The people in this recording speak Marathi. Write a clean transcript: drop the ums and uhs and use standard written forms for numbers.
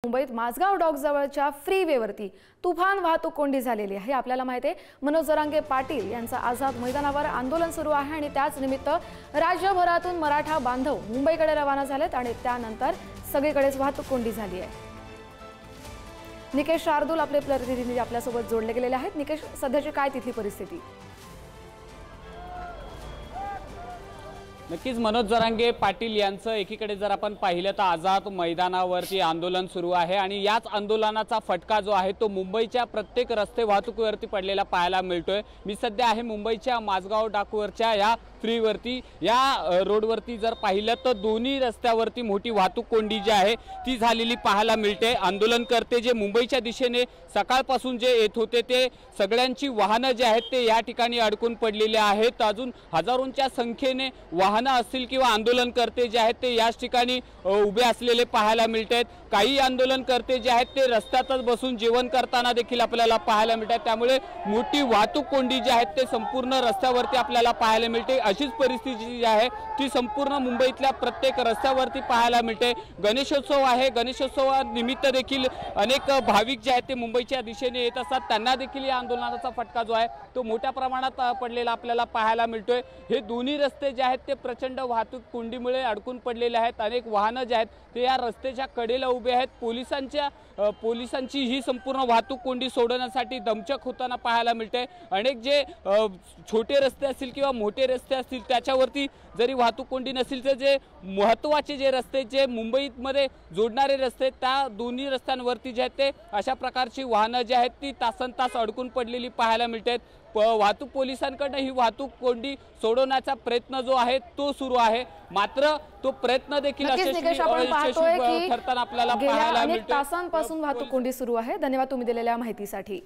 मुंबईत माझगाव डॉक जवळच्या फ्रीवेवरती तुफान वाहतूक कोंडी झालेली आहे। आपल्याला माहिती आहे मनोज जरांगे पाटील यांचा आझाद मैदानावर आंदोलन सुरू आहे आणि त्याच निमित्त राज्यभरातून मराठा बांधव मुंबईकडे रवाना झालेत आणि त्यानंतर सगळीकडेच वाहतूक कोंडी झाली आहे। निकेश शार्दूल आपले प्रतिनिधी आपल्यासोबत जोडले गेलेले आहेत। निकेश, सध्याची काय तिथली परिस्थिती? नक्कीच मनोज जरांगे पाटील यांचं एकीकडे जर आपण पाहिलं तर आझाद मैदानावरती आंदोलन सुरू आहे आणि याच आंदोलनाचा फटका जो आहे तो मुंबईच्या प्रत्येक रस्ते वाहतुकीवरती पडलेला पाहायला मिळतोय। मी सध्या आहे मुंबईच्या माझगाव डॉकवरच्या या फ्रीवरती, या रोडवरती जर पाहिलं तर दोन्ही रस्त्यावरती मोठी वाहतूक कोंडी जी आहे ती झालेली पाहायला मिळते। आंदोलनकर्ते जे मुंबईच्या दिशेने सकाळपासून जे येत होते ते सगळ्यांची वाहनं जे आहेत ते या ठिकाणी अडकून पडलेले आहेत। अजून हजारोंच्या संख्येने वाहनं असतील किंवा आंदोलनकर्ते जे आहेत ते याच ठिकाणी उभे असलेले पाहायला मिळतात। काही आंदोलनकर्ते जे आहेत ते रस्त्यातच बसून जेवण करताना देखील आपल्याला पाहायला मिळतात। त्यामुळे मोठी वाहतूक कोंडी जी आहेत ते संपूर्ण रस्त्यावरती आपल्याला पाहायला मिळते। अशीच परिस्थिती जी आहे ती संपूर्ण मुंबईतल्या प्रत्येक रस्त्यावरती पाहायला मिळते। गणेशोत्सव आहे, गणेशोत्सवानिमित्त देखील अनेक भाविक जे आहेत ते मुंबईच्या दिशेने येत असतात, त्यांना देखील या आंदोलनाचा फटका जो आहे तो मोठ्या प्रमाणात पडलेला आपल्याला पाहायला मिळतोय। हे दोन्ही रस्ते जे आहेत ते प्रचंड वाहतूक कोंडीमुळे अडकून पडलेले आहेत। अनेक वाहनं जे आहेत ते या रस्त्याच्या कडेला उभे आहेत। पोलिसांची ही संपूर्ण वाहतूक कोंडी सोडवण्यासाठी दमछाक होताना पाहायला मिळते। अनेक जे छोटे रस्ते असतील किंवा मोठे रस्ते असतील त्याच्यावरती जरी वाहतूक कोंडी नसेल तर जे महत्त्वाचे जे रस्ते जे मुंबईमध्ये जोडणारे रस्ते त्या दोन्ही रस्त्यांवरती जे आहेत ते अशा प्रकारची वाहनं जी आहेत ती तासनतास अडकून पडलेली पाहायला मिळतात। वाहतूक पोलिसांकडून ही वाहतूक कोंडी सोडवण्याचा प्रयत्न जो आहे तो सुरू आहे, मात्र तो प्रयत्न देखील अयशस्वी ठरताना आपल्याला पाहायला मिळतो। तासांपासून वाहतूक कोंडी सुरू आहे। धन्यवाद तुम्ही दिलेल्या माहितीसाठी।